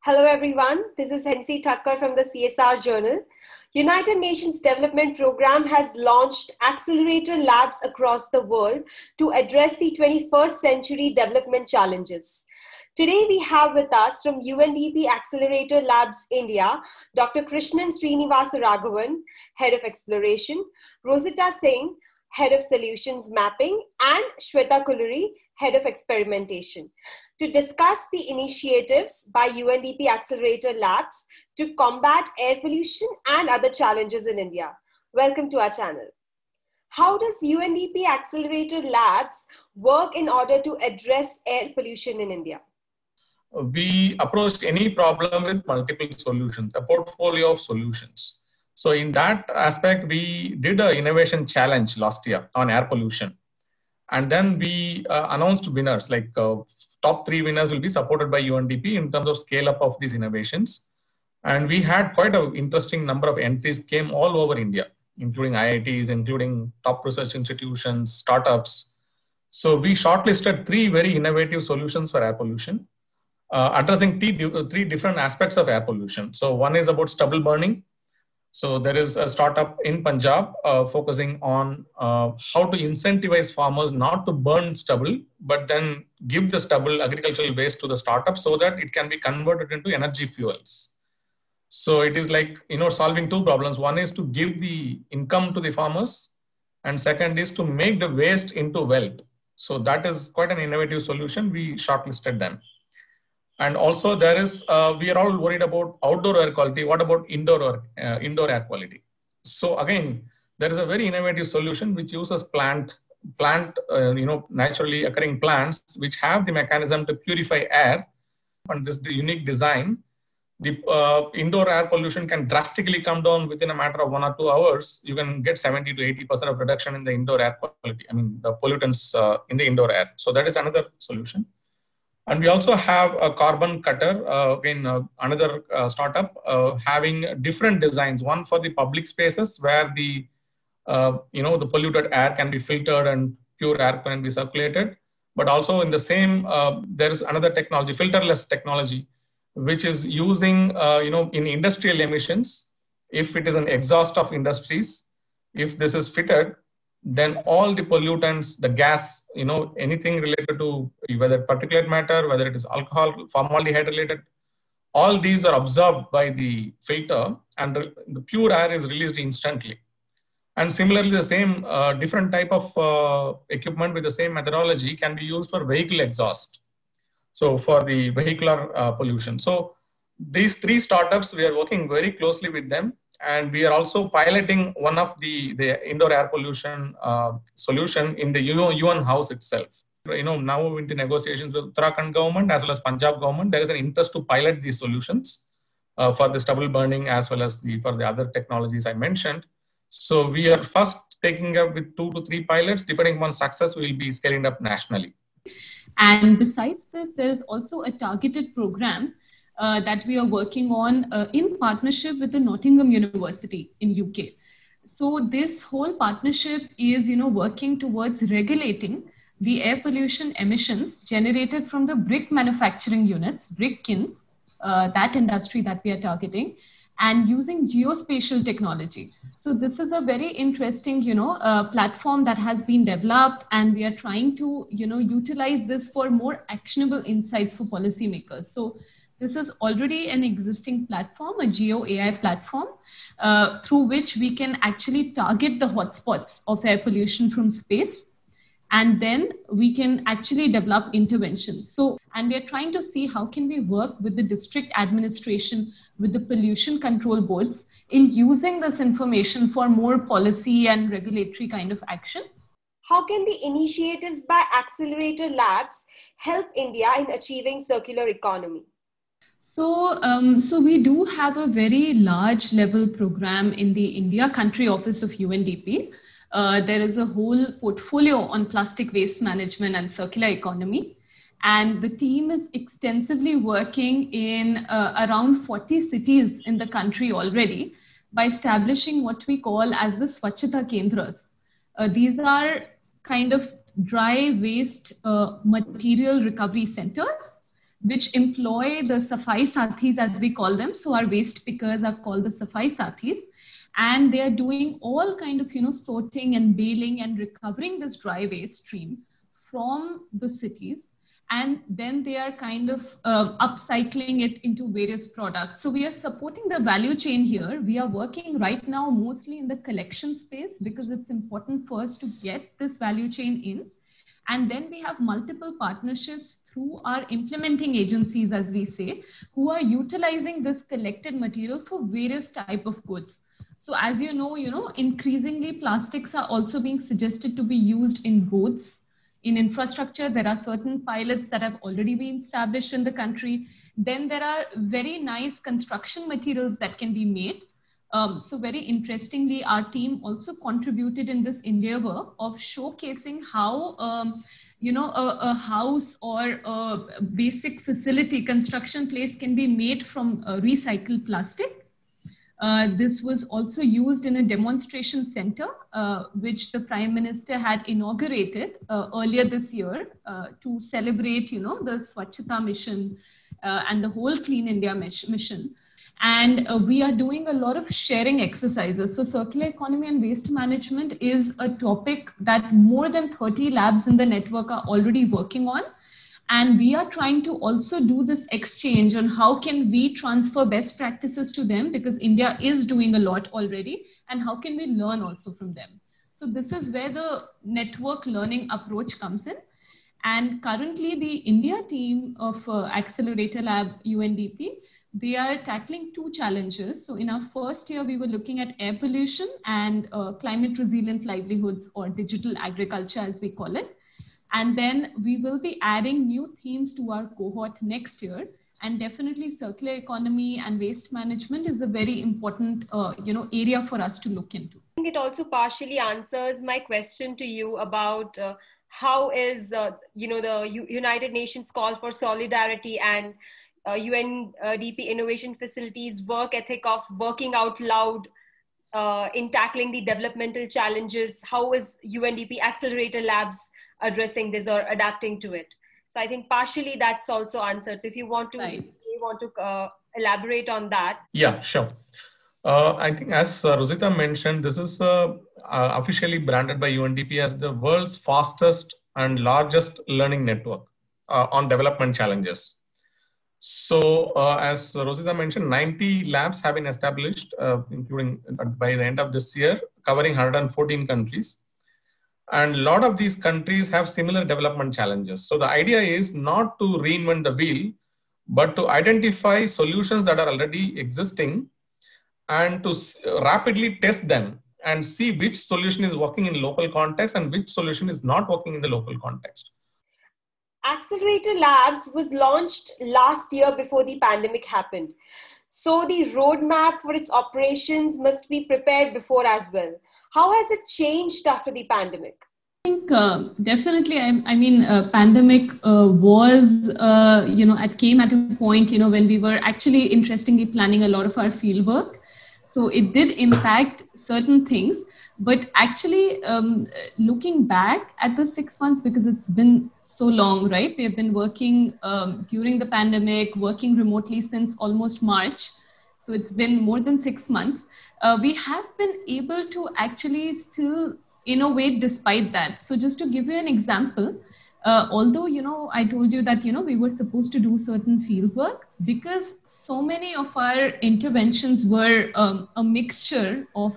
Hello everyone, this is Hensi Thakkar from the CSR Journal. United Nations Development Programme has launched Accelerator Labs across the world to address the 21st century development challenges. Today we have with us from UNDP Accelerator Labs India, Dr Krishnan Srinivasaraghavan, Head of Exploration, Rozita Singh, Head of Solutions Mapping, and Swetha Kolluri, Head of Experimentation, to discuss the initiatives by UNDP Accelerator Labs to combat air pollution and other challenges in India. Welcome to our channel. How does UNDP Accelerator Labs work in order to address air pollution in India? We approached any problem with multiple solutions, a portfolio of solutions. So in that aspect, we did an innovation challenge last year on air pollution. And then we announced winners, like top 3 winners will be supported by UNDP in terms of scale up of these innovations. And we had quite an interesting number of entries came all over India, including IITs, including top research institutions, startups. So we shortlisted 3 very innovative solutions for air pollution, addressing 3 different aspects of air pollution. So one is about stubble burning. So there is a startup in Punjab focusing on how to incentivize farmers not to burn stubble, but then give the stubble agricultural waste to the startup so that it can be converted into energy fuels. So it is like, solving 2 problems. One is to give the income to the farmers, and second is to make the waste into wealth. So that is quite an innovative solution. We shortlisted them. And also there is, we are all worried about outdoor air quality. What about indoor air quality? So again, there is a very innovative solution which uses naturally occurring plants, which have the mechanism to purify air. And this the unique design, the indoor air pollution can drastically come down within a matter of 1 or 2 hours. You can get 70 to 80% of reduction in the indoor air quality. The pollutants in the indoor air. So that is another solution. And we also have a carbon cutter, another startup having different designs. One for the public spaces where the polluted air can be filtered and pure air can be circulated. But also in the same, there is another technology, filterless technology, which is using, in industrial emissions. If it is an exhaust of industries, if this is fitted, then all the pollutants, the gas, anything related to whether particulate matter, whether it is alcohol, formaldehyde related, all these are absorbed by the filter and the pure air is released instantly. And similarly, the same different type of equipment with the same methodology can be used for vehicle exhaust. So for the vehicular pollution. So these 3 startups, we are working very closely with them. And we are also piloting one of the indoor air pollution solution in the UN house itself. Now into negotiations with Uttarakhand government as well as Punjab government, there is an interest to pilot these solutions for the stubble burning as well as for the other technologies I mentioned. So we are first taking up with 2 to 3 pilots. Depending on success, we will be scaling up nationally. And besides this, there is also a targeted program that we are working on in partnership with the Nottingham University in UK. So this whole partnership is, working towards regulating the air pollution emissions generated from the brick manufacturing units, brick kilns, that industry that we are targeting, and using geospatial technology. So this is a very interesting, platform that has been developed, and we are trying to, utilize this for more actionable insights for policymakers. So this is already an existing platform, a Geo-AI platform, through which we can actually target the hotspots of air pollution from space. And then we can actually develop interventions. And we are trying to see how can we work with the district administration, with the pollution control boards in using this information for more policy and regulatory kind of action. How can the initiatives by Accelerator Labs help India in achieving circular economy? So we do have a very large level program in the India country office of UNDP. There is a whole portfolio on plastic waste management and circular economy. And the team is extensively working in around 40 cities in the country already by establishing what we call as the Swachhata Kendras. These are kind of dry waste material recovery centers which employ the Safai Sathis, as we call them. So our waste pickers are called the Safai Sathis. And they are doing all kind of, sorting and baling and recovering this dry waste stream from the cities. And then they are kind of upcycling it into various products. So we are supporting the value chain here. We are working right now mostly in the collection space because it's important for us to get this value chain in. And then we have multiple partnerships through our implementing agencies, as we say, who are utilizing this collected material for various type of goods. So as you know, increasingly plastics are also being suggested to be used in roads, in infrastructure. There are certain pilots that have already been established in the country. Then there are very nice construction materials that can be made. So very interestingly, our team also contributed in this endeavor of showcasing how, a house or a basic facility, construction place can be made from recycled plastic. This was also used in a demonstration center, which the Prime Minister had inaugurated earlier this year to celebrate, the Swachhata mission and the whole Clean India mission. And we are doing a lot of sharing exercises. So circular economy and waste management is a topic that more than 30 labs in the network are already working on. And we are trying to also do this exchange on how can we transfer best practices to them, because India is doing a lot already, and how can we learn also from them. So this is where the network learning approach comes in. And currently the India team of Accelerator Lab UNDP, they are tackling two challenges. So in our first year, we were looking at air pollution and climate resilient livelihoods, or digital agriculture as we call it. And then we will be adding new themes to our cohort next year. And definitely circular economy and waste management is a very important area for us to look into. I think it also partially answers my question to you about how is the United Nations call for solidarity and UNDP Innovation Facilities work ethic of working out loud in tackling the developmental challenges. How is UNDP Accelerator Labs addressing this or adapting to it? So I think partially that's also answered. So if you want to, elaborate on that. Yeah, sure. I think as Rozita mentioned, this is officially branded by UNDP as the world's fastest and largest learning network on development challenges. So as Rozita mentioned, 90 labs have been established, including by the end of this year, covering 114 countries. And a lot of these countries have similar development challenges. So the idea is not to reinvent the wheel, but to identify solutions that are already existing and to rapidly test them and see which solution is working in local context and which solution is not working in the local context. Accelerator Labs was launched last year before the pandemic happened. So the roadmap for its operations must be prepared before as well. How has it changed after the pandemic? I think definitely, pandemic came at a point, when we were actually interestingly planning a lot of our field work. So it did impact certain things, but actually looking back at the 6 months, because it's been so long, right? We have been working during the pandemic, working remotely since almost March. So it's been more than 6 months. We have been able to actually still innovate despite that. So just to give you an example, although, I told you that, we were supposed to do certain field work, because so many of our interventions were a mixture of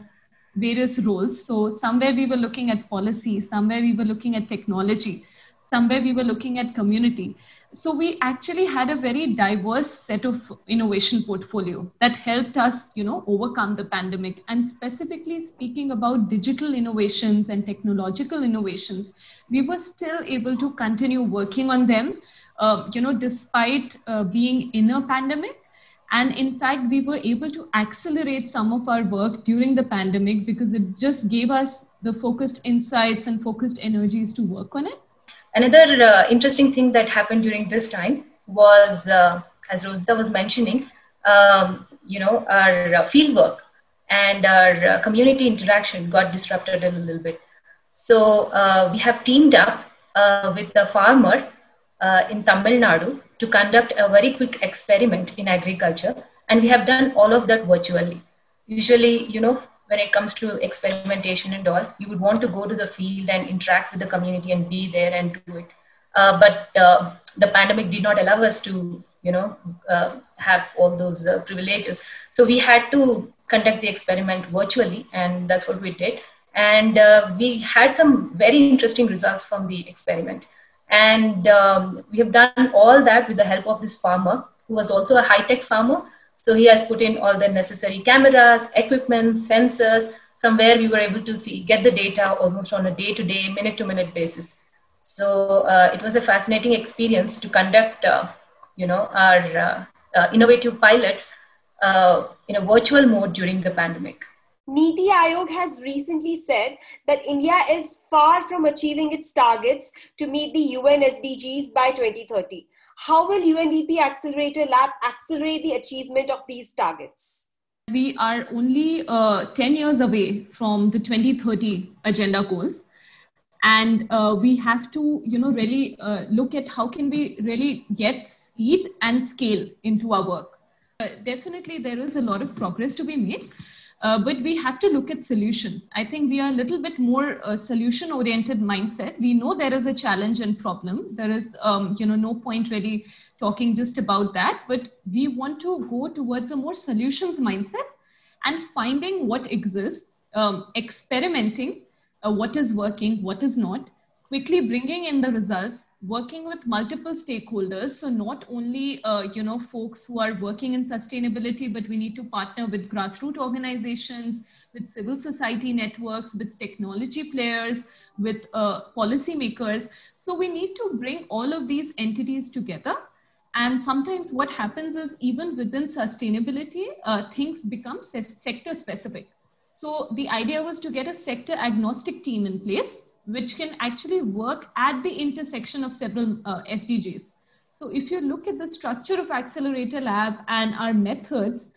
various roles. So somewhere we were looking at policy, somewhere we were looking at technology, somewhere we were looking at community. So we actually had a very diverse set of innovation portfolio that helped us, overcome the pandemic. And specifically speaking about digital innovations and technological innovations, we were still able to continue working on them, despite being in a pandemic. And in fact, we were able to accelerate some of our work during the pandemic because it just gave us the focused insights and focused energies to work on it. Another interesting thing that happened during this time was, as Rozita was mentioning, our field work and our community interaction got disrupted a little bit. So we have teamed up with a farmer in Tamil Nadu to conduct a very quick experiment in agriculture. And we have done all of that virtually. Usually, when it comes to experimentation and all, you would want to go to the field and interact with the community and be there and do it. But the pandemic did not allow us to, have all those privileges. So we had to conduct the experiment virtually, and that's what we did. And we had some very interesting results from the experiment. And we have done all that with the help of this farmer, who was also a high-tech farmer. So he has put in all the necessary cameras, equipment, sensors, from where we were able to get the data almost on a day-to-day, minute-to-minute basis. So it was a fascinating experience to conduct, our innovative pilots in a virtual mode during the pandemic. Niti Aayog has recently said that India is far from achieving its targets to meet the UN SDGs by 2030. How will UNDP Accelerator Lab accelerate the achievement of these targets? We are only 10 years away from the 2030 agenda goals. And we have to, really look at how can we really get speed and scale into our work. Definitely, there is a lot of progress to be made. But we have to look at solutions. I think we are a little bit more solution-oriented mindset. We know there is a challenge and problem. There is, no point really talking just about that. But we want to go towards a more solutions mindset and finding what exists, experimenting what is working, what is not, quickly bringing in the results, working with multiple stakeholders. So not only, folks who are working in sustainability, but we need to partner with grassroots organizations, with civil society networks, with technology players, with policymakers. So we need to bring all of these entities together. And sometimes what happens is even within sustainability, things become sector specific. So the idea was to get a sector agnostic team in place, which can actually work at the intersection of several SDGs. So if you look at the structure of Accelerator Lab and our methods,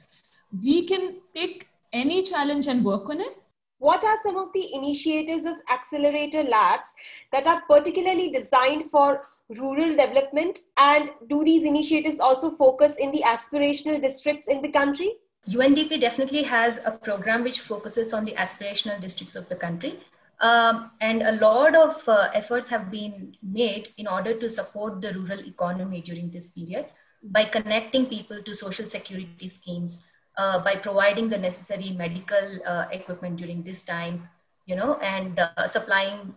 we can take any challenge and work on it. What are some of the initiatives of Accelerator Labs that are particularly designed for rural development? And do these initiatives also focus in the aspirational districts in the country? UNDP definitely has a program which focuses on the aspirational districts of the country. And a lot of efforts have been made in order to support the rural economy during this period by connecting people to social security schemes, by providing the necessary medical equipment during this time, and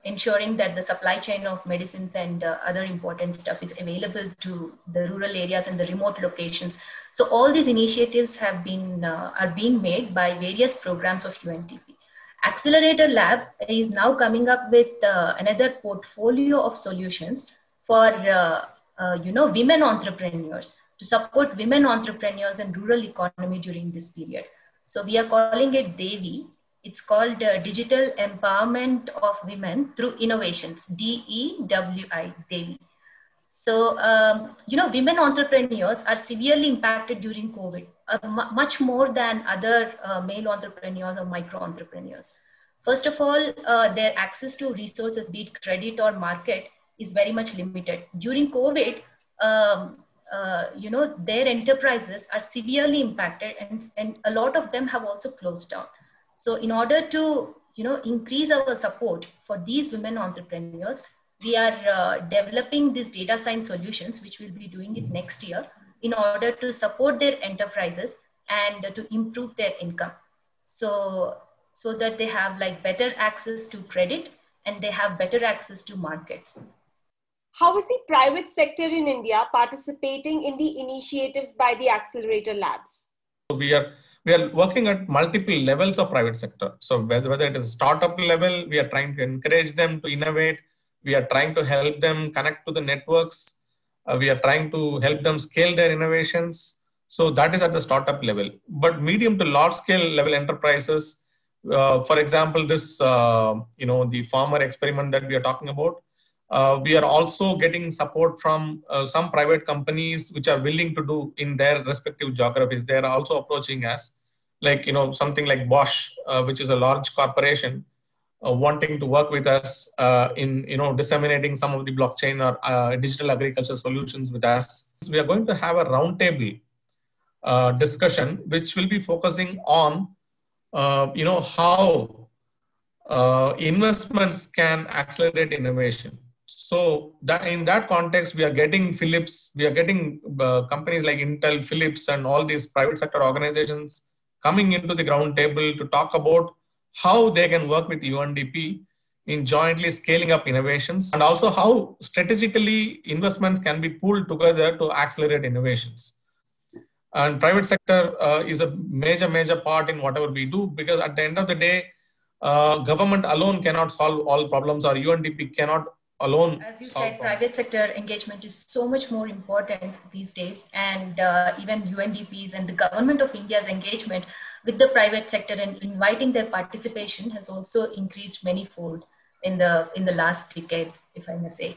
ensuring that the supply chain of medicines and other important stuff is available to the rural areas and the remote locations. So all these initiatives are being made by various programs of UNDP. Accelerator Lab is now coming up with another portfolio of solutions for women entrepreneurs, to support women entrepreneurs and rural economy during this period. So we are calling it DEWI. It's called Digital Empowerment of Women Through Innovations, DEWI, DEWI. So, women entrepreneurs are severely impacted during COVID, much more than other male entrepreneurs or micro entrepreneurs. First of all, their access to resources, be it credit or market, is very much limited. During COVID, their enterprises are severely impacted, and a lot of them have also closed down. So in order to, increase our support for these women entrepreneurs, we are developing these data science solutions, which we'll be doing it next year, in order to support their enterprises and to improve their income. So that they have better access to credit and they have better access to markets. How is the private sector in India participating in the initiatives by the Accelerator Labs? We are working at multiple levels of private sector. So whether it is startup level, we are trying to encourage them to innovate. We are trying to help them connect to the networks. We are trying to help them scale their innovations. So that is at the startup level. But medium to large scale level enterprises, for example, this, the farmer experiment that we are talking about, we are also getting support from some private companies which are willing to do in their respective geographies. They are also approaching us, something like Bosch, which is a large corporation. wanting to work with us in disseminating some of the blockchain or digital agriculture solutions with us. We are going to have a roundtable discussion which will be focusing on how investments can accelerate innovation. So in that context, we are getting Philips, we are getting companies like Intel, Philips, and all these private sector organizations coming into the ground table to talk about how they can work with UNDP in jointly scaling up innovations, and also how strategically investments can be pulled together to accelerate innovations. And private sector is a major part in whatever we do, because at the end of the day, government alone cannot solve all problems, or UNDP cannot alone. As you said, private sector engagement is so much more important these days, and even UNDP's and the government of India's engagement with the private sector and inviting their participation has also increased manyfold in the last decade, if I may say.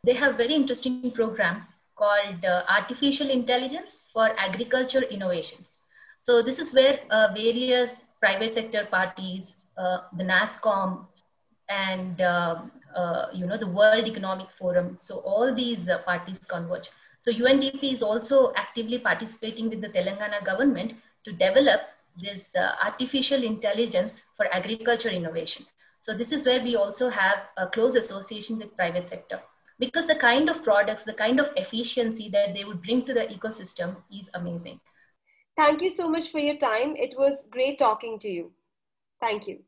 They have a very interesting program called Artificial Intelligence for Agriculture Innovations. So this is where various private sector parties, the NASCOM, and the World Economic Forum. So all these parties converge. So UNDP is also actively participating with the Telangana government to develop this artificial intelligence for agriculture innovation. So this is where we also have a close association with private sector, because the kind of products, the kind of efficiency that they would bring to the ecosystem is amazing. Thank you so much for your time. It was great talking to you. Thank you.